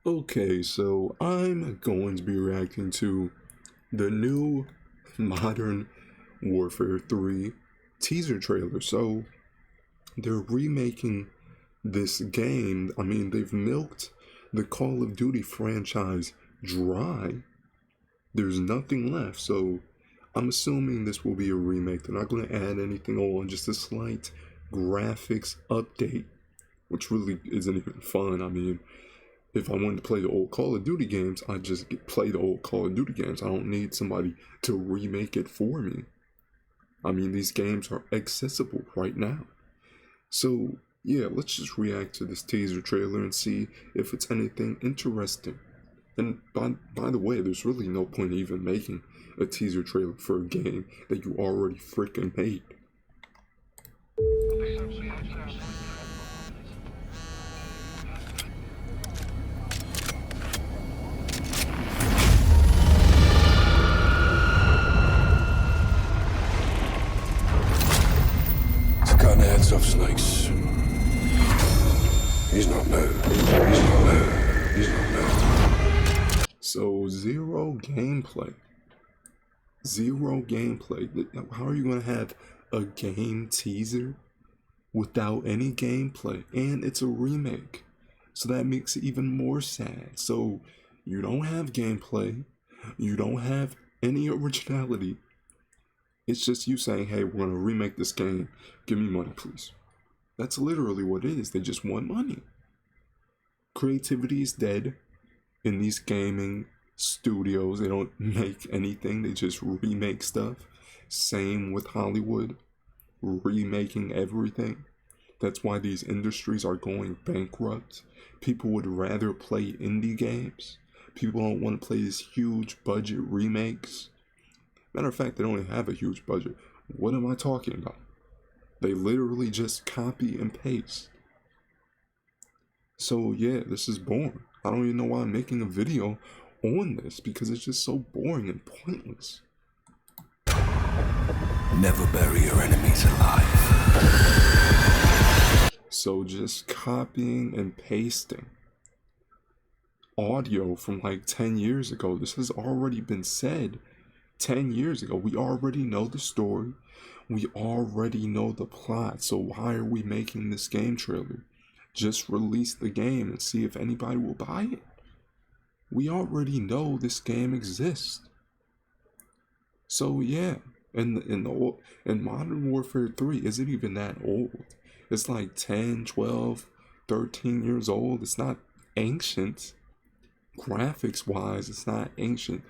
Okay, so I'm going to be reacting to the new Modern Warfare 3 teaser trailer. So they're remaking this game. I mean, they've milked the Call of Duty franchise dry. There's nothing left. So I'm assuming this will be a remake. They're not going to add anything on, just a slight graphics update, which really isn't even fun. I mean, if I wanted to play the old Call of Duty games, I'd just play the old Call of Duty games. I don't need somebody to remake it for me. I mean, these games are accessible right now. So, yeah, let's just react to this teaser trailer and see if it's anything interesting. And by the way, there's really no point even making a teaser trailer for a game that you already freaking made. Heads off snakes. He's not new. He's not new. He's not new. So zero gameplay. Zero gameplay. How are you gonna have a game teaser without any gameplay? And it's a remake. So that makes it even more sad. So you don't have gameplay. You don't have any originality. It's just you saying, hey, we're going to remake this game. Give me money, please. That's literally what it is. They just want money. Creativity is dead in these gaming studios. They don't make anything. They just remake stuff. Same with Hollywood. Remaking everything. That's why these industries are going bankrupt. People would rather play indie games. People don't want to play these huge budget remakes. Matter of fact, they don't even have a huge budget. What am I talking about? They literally just copy and paste. So yeah, this is boring. I don't even know why I'm making a video on this because it's just so boring and pointless. Never bury your enemies alive. So just copying and pasting audio from like 10 years ago. This has already been said 10 years ago. We already know the story. We already know the plot. So why are we making this game trailer? Just release the game and see if anybody will buy it. We already know this game exists. So yeah, and Modern Warfare 3 isn't even that old. It's like 10, 12, 13 years old. It's not ancient. Graphics wise, it's not ancient.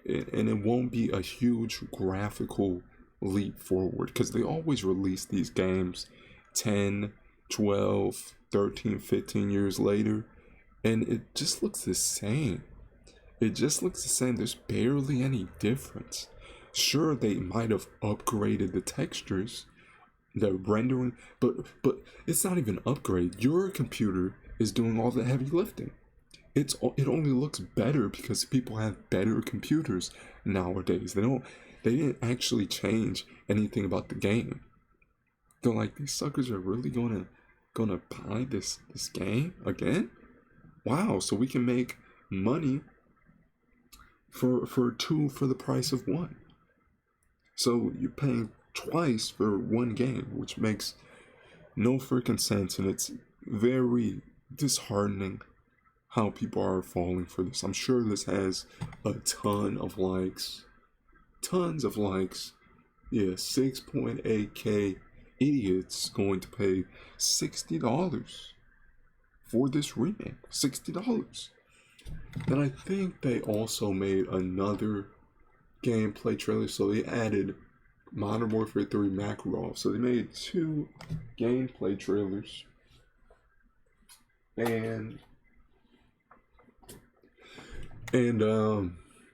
And it won't be a huge graphical leap forward because they always release these games 10, 12, 13, 15 years later, and it just looks the same. It just looks the same. There's barely any difference. Sure, they might have upgraded the textures, the rendering, but it's not even an upgrade. Your computer is doing all the heavy lifting. It only looks better because people have better computers nowadays. They didn't actually change anything about the game. They're like, these suckers are really gonna buy this game again? Wow, so we can make money for two for the price of one. So you're paying twice for one game, which makes no freaking sense, and it's very disheartening how people are falling for this. I'm sure this has a ton of likes. Tons of likes. Yeah, 6.8k idiots going to pay $60 for this remake. $60. And I think they also made another gameplay trailer. So they added Modern Warfare 3 Makarov. So they made two gameplay trailers. And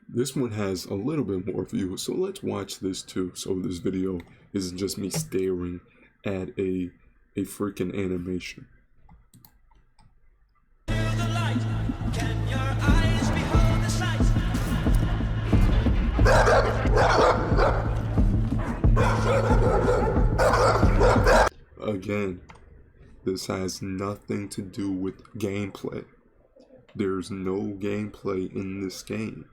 this one has a little bit more views, so let's watch this too. So this video isn't just me staring at a freaking animation. Again, this has nothing to do with gameplay. There's no gameplay in this game.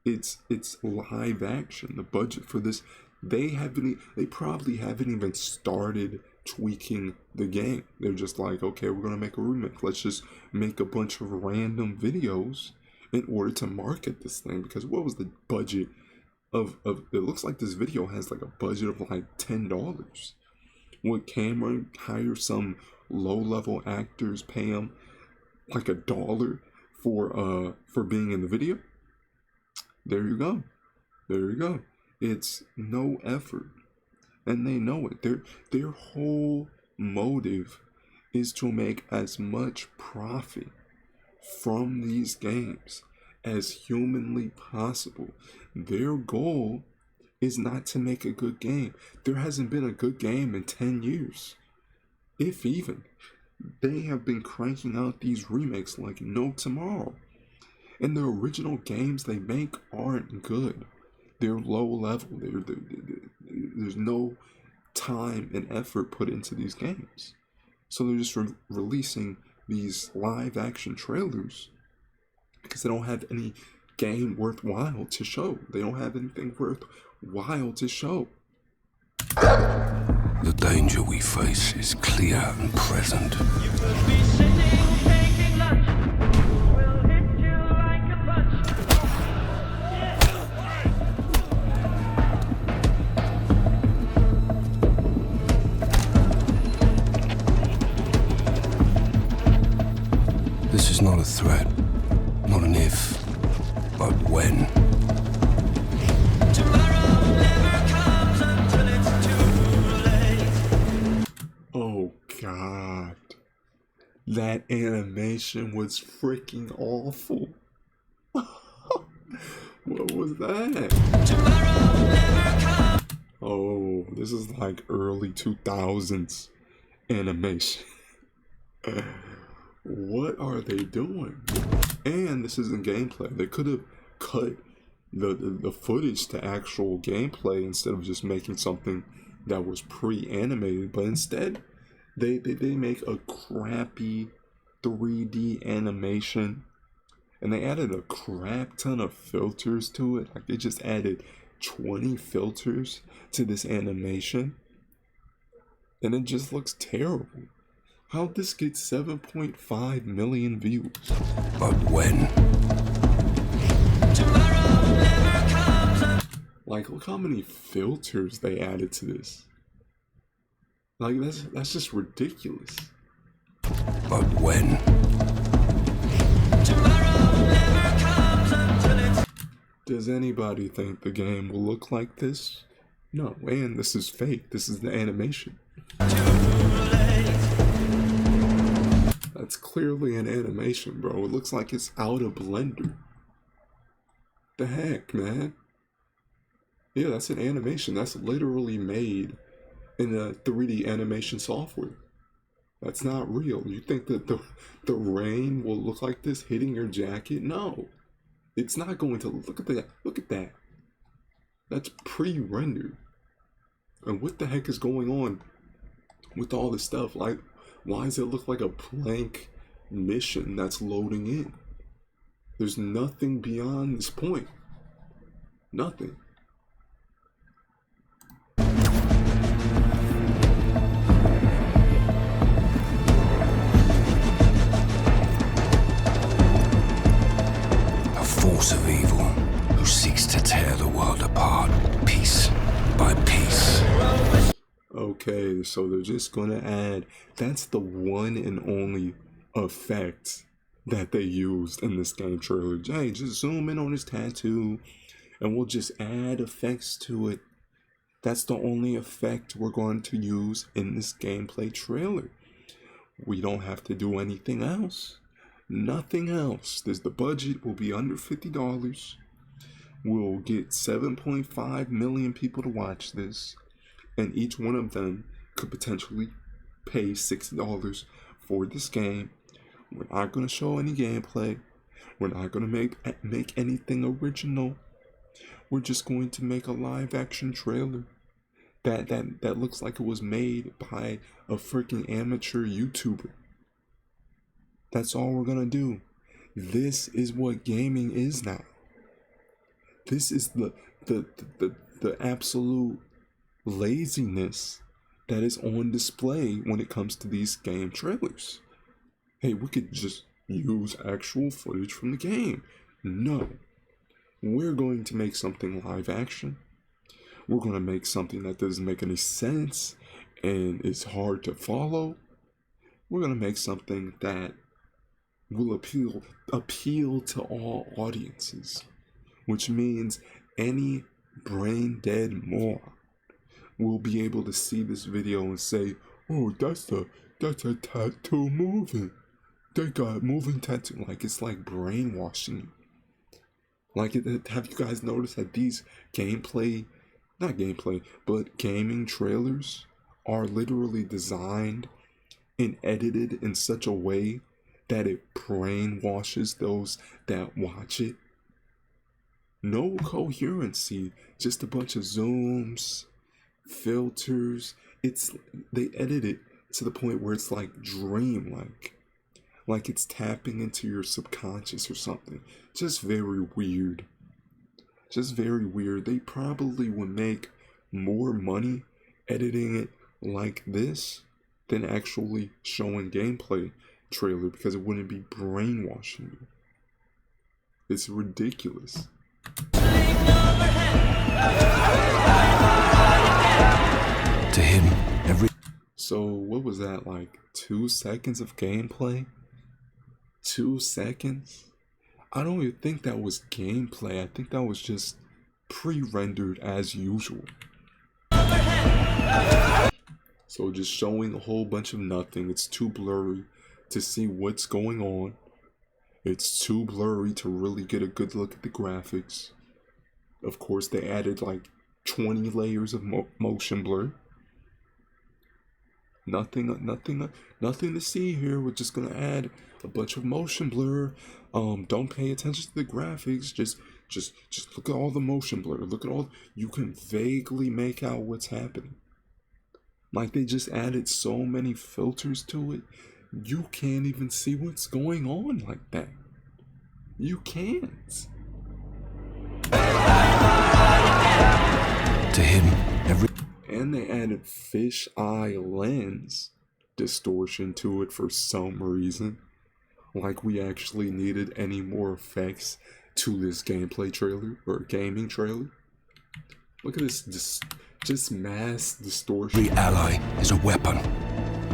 It's live action. The budget for this, they probably haven't even started tweaking the game. They're just like, okay, we're gonna make a remake. Let's just make a bunch of random videos in order to market this thing. Because what was the budget of it looks like this video has like a budget of like $10. Would Cameron hire some low level actors, pay them like $1 for being in the video? There you go. There you go. It's no effort. And they know it. Their whole motive is to make as much profit from these games as humanly possible. Their goal is not to make a good game. There hasn't been a good game in 10 years. If even. They have been cranking out these remakes like no tomorrow. And the original games they make aren't good. They're low level. There's no time and effort put into these games. So they're just releasing these live action trailers because they don't have any game worthwhile to show. They don't have anything worthwhile to show. The danger we face is clear and present. You could be sitting taking lunch. We'll hit you like a punch. This is not a threat, not an if, but when. Tomorrow never comes until it's too late. Oh god. That animation was freaking awful. What was that? Tomorrow never comes. Oh, this is like early 2000s animation. What are they doing? And this isn't gameplay. They could have cut the footage to actual gameplay instead of just making something that was pre-animated. But instead, they make a crappy 3D animation, and they added a crap ton of filters to it. Like they just added 20 filters to this animation, and it just looks terrible. How'd this get 7.5 million views? But when? Tomorrow never comes. Like, look how many filters they added to this. Like, that's just ridiculous. But when? Tomorrow never comes until it's Does anybody think the game will look like this? No, and this is fake. This is the animation. That's clearly an animation, bro. It looks like it's out of Blender. The heck, man? Yeah, that's an animation. That's literally made in a 3D animation software. That's not real. You think that the rain will look like this hitting your jacket? No. It's not going to. Look at that. Look at that. That's pre-rendered. And what the heck is going on with all this stuff? Like, why does it look like a blank mission that's loading in? There's nothing beyond this point. Nothing. A force of evil who seeks to tear the world apart, piece by piece. Okay, so they're just gonna add. That's the one and only effect that they used in this game trailer. Hey, just zoom in on his tattoo and we'll just add effects to it. That's the only effect we're going to use in this gameplay trailer. We don't have to do anything else. Nothing else. The budget will be under $50. We'll get 7.5 million people to watch this, and each one of them could potentially pay $60 for this game. We're not going to show any gameplay. We're not going to make anything original. We're just going to make a live action trailer that looks like it was made by a freaking amateur YouTuber. That's all we're going to do. This is what gaming is now. This is the absolute laziness that is on display when it comes to these game trailers. Hey, we could just use actual footage from the game. No. We're going to make something live action. We're going to make something that doesn't make any sense and is hard to follow. We're going to make something that will appeal to all audiences, which means any brain dead moron will be able to see this video and say, "Oh, that's a tattoo moving. They got moving tattoo." Like, it's like brainwashing you. Like, have you guys noticed that these not gameplay, but gaming trailers are literally designed and edited in such a way that it brainwashes those that watch it? No coherency, just a bunch of zooms, filters. They edit it to the point where it's like dreamlike. Like it's tapping into your subconscious or something. Just very weird. Just very weird. They probably would make more money editing it like this than actually showing gameplay trailer, because it wouldn't be brainwashing you. It's ridiculous. To him, every So what was that, like 2 seconds of gameplay? 2 seconds? I don't even think that was gameplay. I think that was just pre-rendered as usual. So just showing a whole bunch of nothing. It's too blurry to see what's going on. It's too blurry to really get a good look at the graphics. Of course, they added like 20 layers of motion blur. Nothing to see here. We're just gonna add a bunch of motion blur. Don't pay attention to the graphics. Just look at all the motion blur. Look at all. You can vaguely make out what's happening. Like, they just added so many filters to it. You can't even see what's going on like that. You can't. to him, every And they added fisheye lens distortion to it for some reason. Like we actually needed any more effects to this gameplay trailer or gaming trailer. Look at this, just mass distortion. ally is a weapon.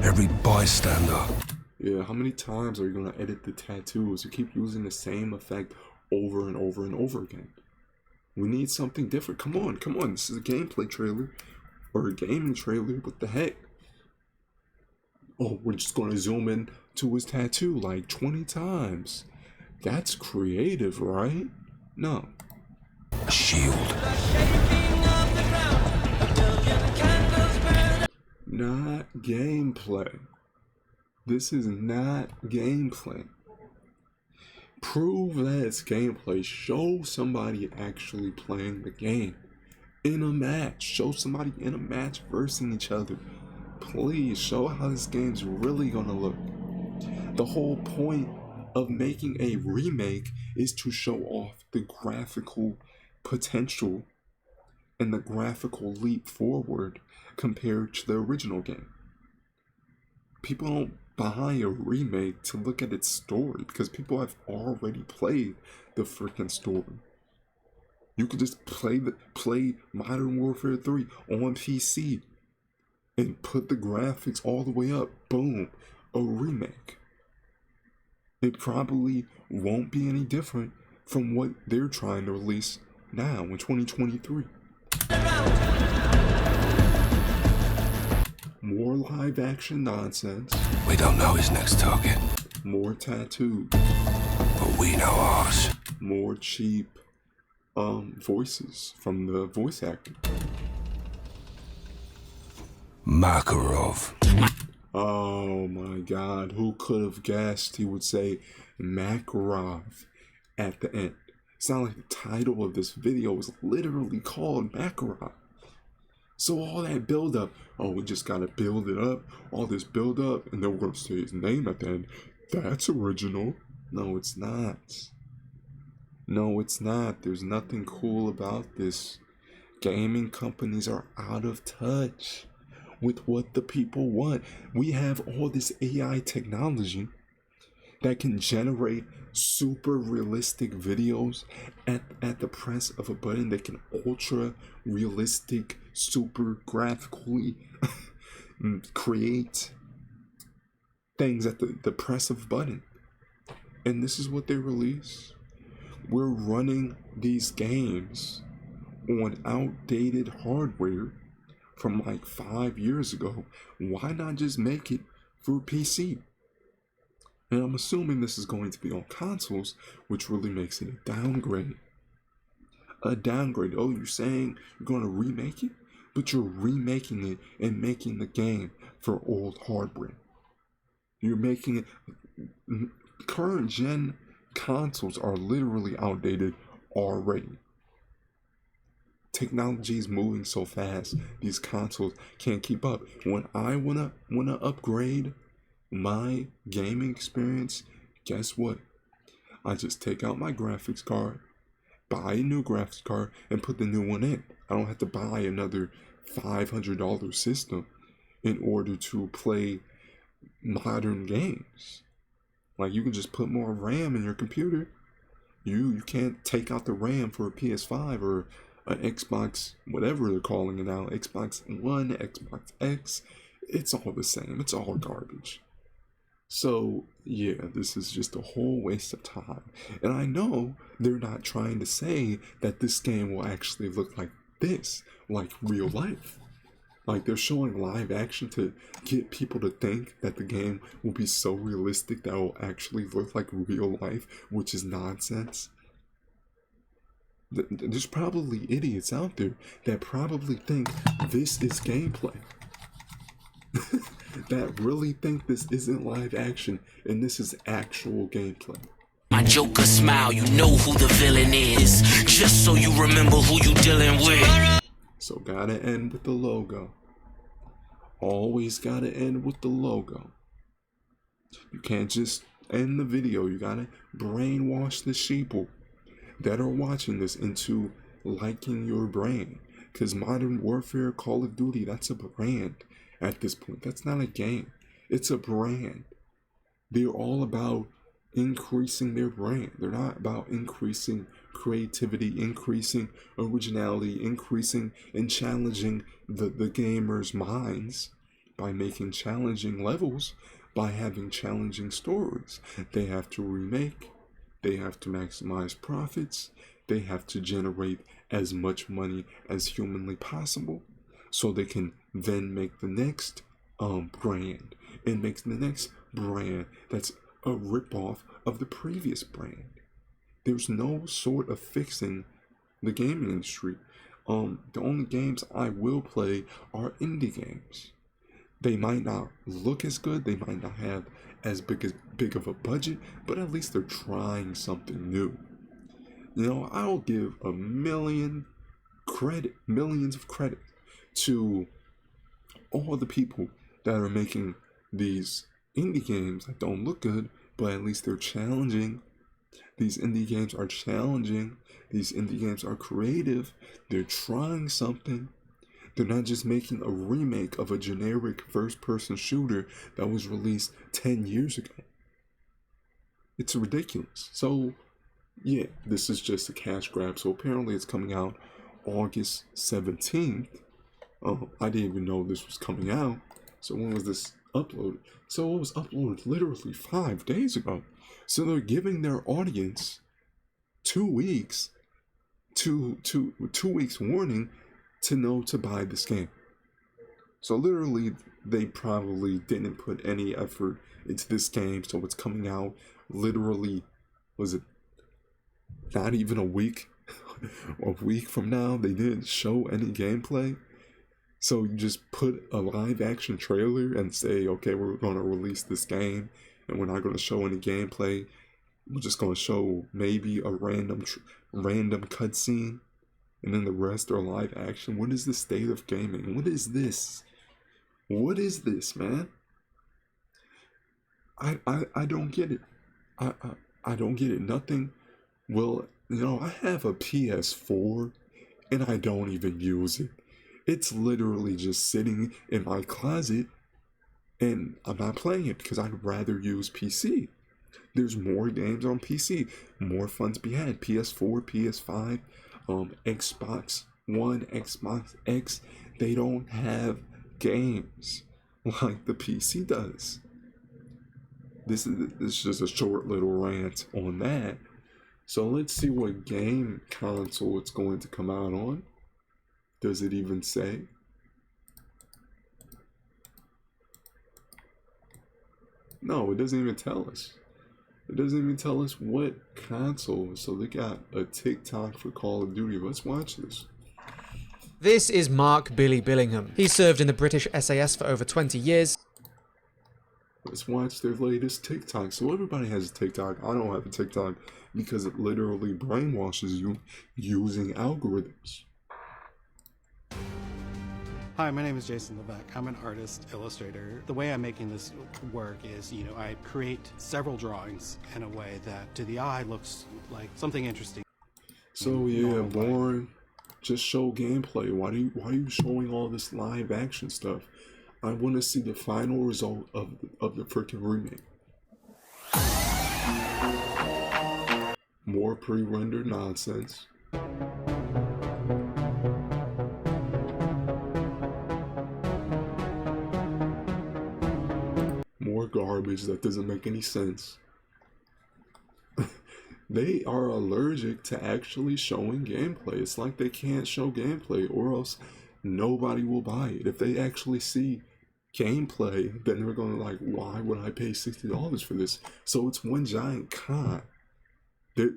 Every bystander. Yeah, how many times are you gonna edit the tattoos? You keep using the same effect over and over and over again. We need something different. Come on. This is a gameplay trailer or a gaming trailer. What the heck? Oh, we're just gonna zoom in to his tattoo like 20 times. That's creative, right? No. A shield. Not gameplay. This is not gameplay. Prove that it's gameplay. Show somebody actually playing the game in a match. Show somebody in a match versing each other. Please show how this game's really gonna look. The whole point of making a remake is to show off the graphical potential and the graphical leap forward compared to the original game. People don't buy a remake to look at its story because people have already played the freaking story. You could just play Modern Warfare 3 on PC and put the graphics all the way up. Boom, a remake. It probably won't be any different from what they're trying to release now in 2023. More live action nonsense. We don't know his next target, More tattoos. but we know ours. More cheap voices from the voice actor. Makarov. Oh my god, who could have guessed he would say Makarov at the end? It's not like the title of this video was literally called Makarov. So all that build up, oh, we just gotta build it up, all this build up, and then we're gonna say his name at the end. That's original. No, it's not. No, it's not. There's nothing cool about this. Gaming companies are out of touch with what the people want. We have all this AI technology that can generate super realistic videos at the press of a button. They can ultra realistic, super graphically create things at the press of a button. And this is what they release. We're running these games on outdated hardware from like 5 years ago. Why not just make it for PC? And I'm assuming this is going to be on consoles, which really makes it a downgrade. A downgrade. Oh, you're saying you're going to remake it? But you're remaking it and making the game for old hardware. You're making it. Current gen consoles are literally outdated already. Technology is moving so fast, these consoles can't keep up. When I wanna upgrade my gaming experience, guess what? I just take out my graphics card, buy a new graphics card, and put the new one in. I don't have to buy another $500 system in order to play modern games. Like, you can just put more RAM in your computer. You can't take out the RAM for a PS5 or an Xbox, whatever they're calling it now, Xbox One, Xbox X. It's all the same. It's all garbage. So, yeah, this is just a whole waste of time. And I know they're not trying to say that this game will actually look like this, like real life. Like, they're showing live action to get people to think that the game will be so realistic that it will actually look like real life, which is nonsense. There's probably idiots out there that probably think this is gameplay. That really think this isn't live action and this is actual gameplay. My Joker smile, you know who the villain is. Just so you remember who you dealing with. So gotta end with the logo. Always gotta end with the logo. You can't just end the video. You gotta brainwash the sheeple that are watching this into liking your brain. Because Modern Warfare, Call of Duty, that's a brand at this point. That's not a game. It's a brand. They're all about increasing their brand. They're not about increasing creativity, increasing originality, increasing and challenging the gamers' minds by making challenging levels, by having challenging stories. They have to remake, they have to maximize profits, they have to generate as much money as humanly possible so they can then make the next brand and make the next brand that's a ripoff of the previous brand. There's no sort of fixing the gaming industry. The only games I will play are indie games. They might not look as good, they might not have as big of a budget, but at least they're trying something new. You know, I'll give millions of credit to all the people that are making these indie games that don't look good, but at least they're challenging. These indie games are challenging. These indie games are creative. They're trying something. They're not just making a remake of a generic first-person shooter that was released 10 years ago. It's ridiculous. So, yeah, this is just a cash grab. So apparently it's coming out August 17th. I didn't even know this was coming out. So when was this uploaded? So it was uploaded literally 5 days ago. So they're giving their audience 2 weeks, 2 weeks warning to know to buy this game. So literally, they probably didn't put any effort into this game. So it's coming out literally, was it not even a week? A week from now, they didn't show any gameplay. So you just put a live action trailer and say, okay, we're going to release this game and we're not going to show any gameplay. We're just going to show maybe a random cutscene and then the rest are live action. What is the state of gaming? What is this? What is this, man? I don't get it. I don't get it. Nothing. Well, I have a PS4 and I don't even use it. It's literally just sitting in my closet and I'm not playing it because I'd rather use PC. There's more games on PC, more fun to be had. PS4, PS5, Xbox One, Xbox X, they don't have games like the PC does. This is just a short little rant on that. So let's see what game console it's going to come out on. Does it even say? No, it doesn't even tell us. It doesn't even tell us what console. So they got a TikTok for Call of Duty. Let's watch this. This is Mark Billy Billingham. He served in the British SAS for over 20 years. Let's watch their latest TikTok. So everybody has a TikTok. I don't have a TikTok because it literally brainwashes you using algorithms. Hi, my name is Jason Levesque. I'm an artist, illustrator. The way I'm making this work is, I create several drawings in a way that to the eye looks like something interesting. So yeah, boring. Just show gameplay. Why are you showing all this live action stuff? I want to see the final result of the freaking remake. More pre-rendered nonsense. More garbage that doesn't make any sense. They are allergic to actually showing gameplay. It's like they can't show gameplay or else nobody will buy it. If they actually see gameplay, then they're going to like, why would I pay $60 for this? So it's one giant con.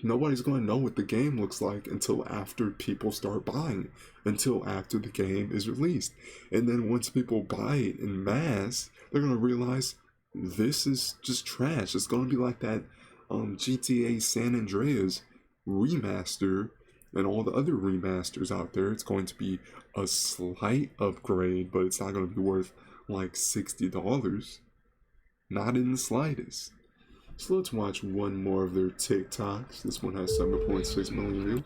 Nobody's going to know what the game looks like until after people start buying it, until after the game is released. And then once people buy it in mass, they're going to realize this is just trash. It's going to be like that GTA San Andreas remaster and all the other remasters out there. It's going to be a slight upgrade, but it's not going to be worth like $60. Not in the slightest. So let's watch one more of their TikToks. This one has 7.6 million views.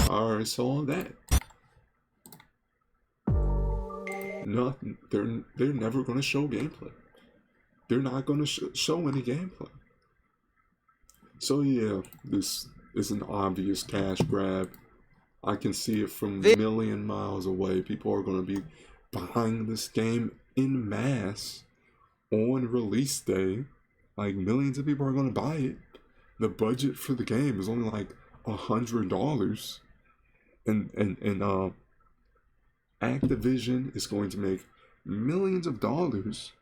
Alright, so all that. Nothing. They're never going to show gameplay. They're not going to show any gameplay. So yeah, this is an obvious cash grab. I can see it from a million miles away. People are going to be buying this game in mass on release day. Like millions of people are going to buy it. The budget for the game is only like $100, and Activision is going to make millions of dollars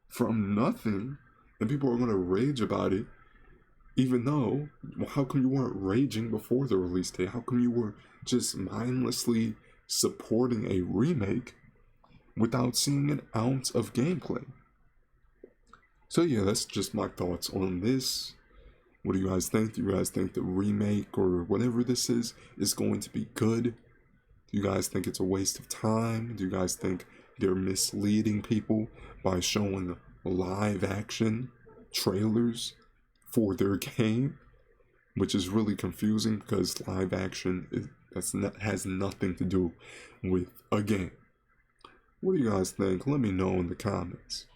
from nothing, and people are going to rage about it. Even though, how come you weren't raging before the release date? How come you were just mindlessly supporting a remake without seeing an ounce of gameplay? So yeah, that's just my thoughts on this. What do you guys think? Do you guys think the remake or whatever this is going to be good? Do you guys think it's a waste of time? Do you guys think they're misleading people by showing live action trailers for their game? Which is really confusing because live action has nothing to do with a game. What do you guys think? Let me know in the comments.